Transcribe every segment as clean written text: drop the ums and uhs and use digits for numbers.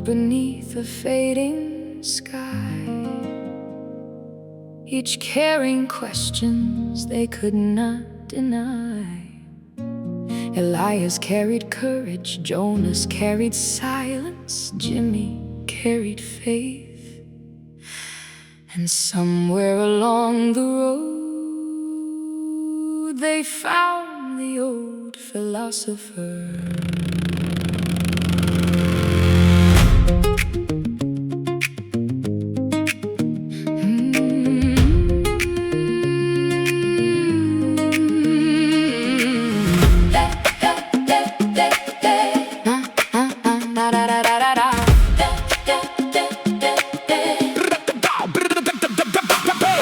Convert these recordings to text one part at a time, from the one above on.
beneath a fading sky, each carrying questions they could not deny. Elias carried courage, Jonas carried silence, Jimmy carried faith. And somewhere along the road they found the old philosopher.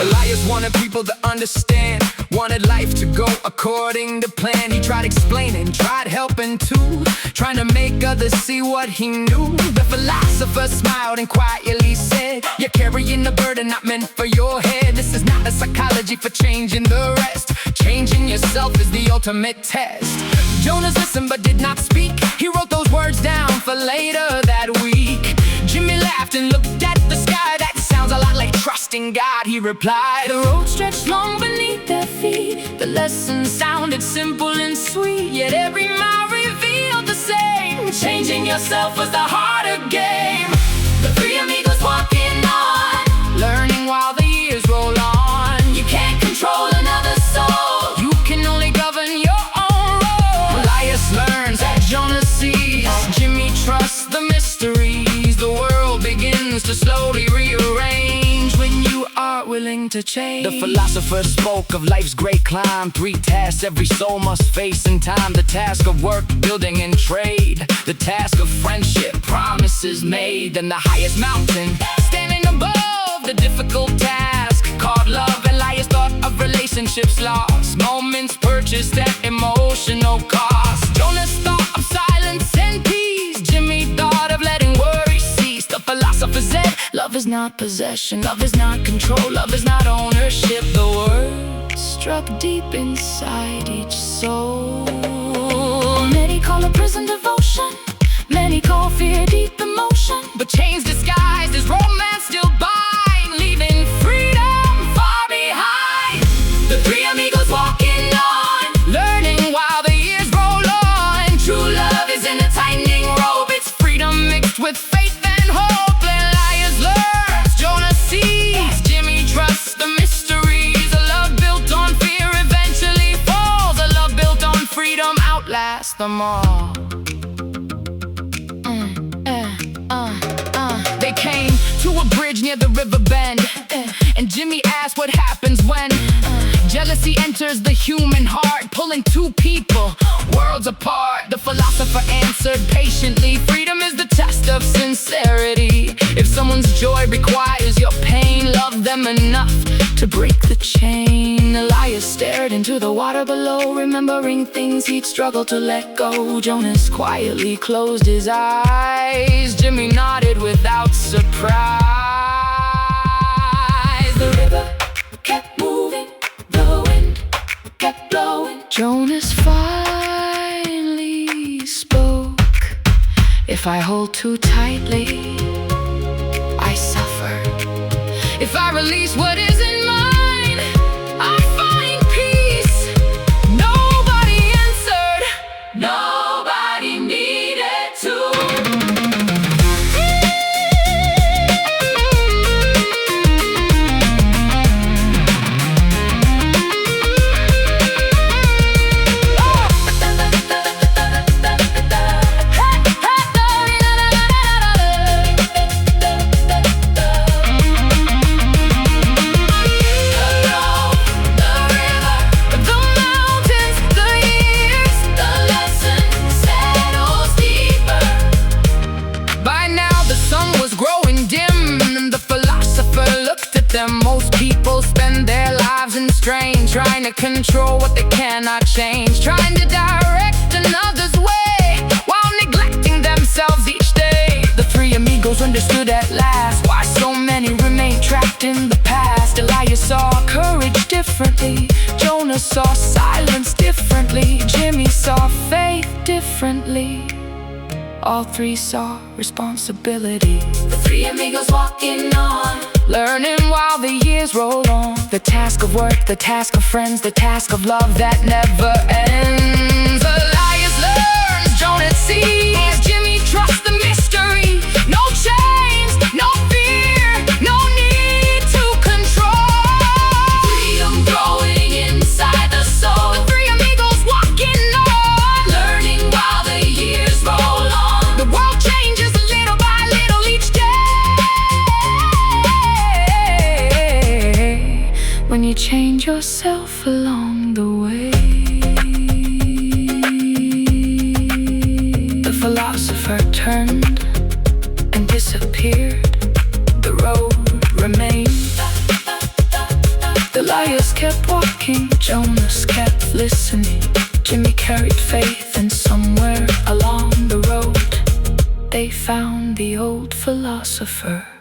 Elias wanted people to understand, wanted life to go according to plan. He tried explaining, tried helping too, trying to make others see what he knew. The philosopher smiled and quietly said, "You're carrying a burden not meant for your head. This is not a psychology for changing the rest. Changing yourself is the ultimate test." Jonas listened but did not speak. He wrote those words down for later that week. Jimmy laughed and looked at the sky. "That sounds a lot like trusting God," he replied. The road stretched long beneath their feet. The lesson sounded simple and sweet, yet every mile revealed the same. Changing yourself was the harder game. The three amigos walking on, learning while the years roll on. You can't control another soul, you can only govern your own role. Elias learns that Jonas sees, Jimmy trusts the mysteries. The world begins to slowly rearrange when you are willing to change. The philosopher spoke of life's great climb. 3 tasks every soul must face in time. The task of work, building, and trade. The task of friendship, promises made. And the highest mountain, standing above the difficult task called love. Elias thought of relationships lost, moments purchased at emotional cost. Jonas thought of silence and peace, Jimmy thought of letting worry cease. The philosopher said, love is not possession, love is not control, love is not ownership. The words struck deep inside each soul. Many call it prison devotion, many call fear deep emotion. But chains disguised as romance still bind, leaving freedom far behind. The three amigos walking on, learning while the years roll on. True love is in a tightening rope, it's freedom mixed with faith and hope. Elias learns, Jonas sees, Jimmy trusts the mysteries. A love built on fear eventually falls, a love built on freedom outlasts them all. They came to a bridge near the river bend, and Jimmy asked what happens when jealousy enters the human heart, pulling two people worlds apart. The philosopher answered patiently, freedom is the test of sincerity. If someone's joy requires your pain, love them enough to break the chain. Elias stared into the water below, remembering things he'd struggled to let go. Jonas quietly closed his eyes, Jimmy nodded without surprise. The river kept moving, the wind kept blowing. Jonas finally spoke, if I hold too tightly, I suffer. If I release what isn't mine, I find peace. Nobody answered, nobody needed to. Most people spend their lives in strain, trying to control what they cannot change, trying to direct another's way while neglecting themselves each day. The three amigos understood at last why so many remain trapped in the past. Elias saw courage differently, Jonas saw silence differently, Jimmy saw faith differently. All three saw responsibility. The three amigos walking on, learning while the years roll on. The task of work, the task of friends, the task of love that never ends. Elias learns, Jonas sees, Jimmy trusts the mystery. No chains, no fear, no need to control. freedom growing inside the soul. The three amigos walking on, Learning while the years roll on. the world changes little by little each day. When you change yourself along the way. The philosopher turned and disappeared. The road remained. Elias kept walking, Jonas kept listening. Jimmy carried faith, and somewhere along the road they found the old philosopher.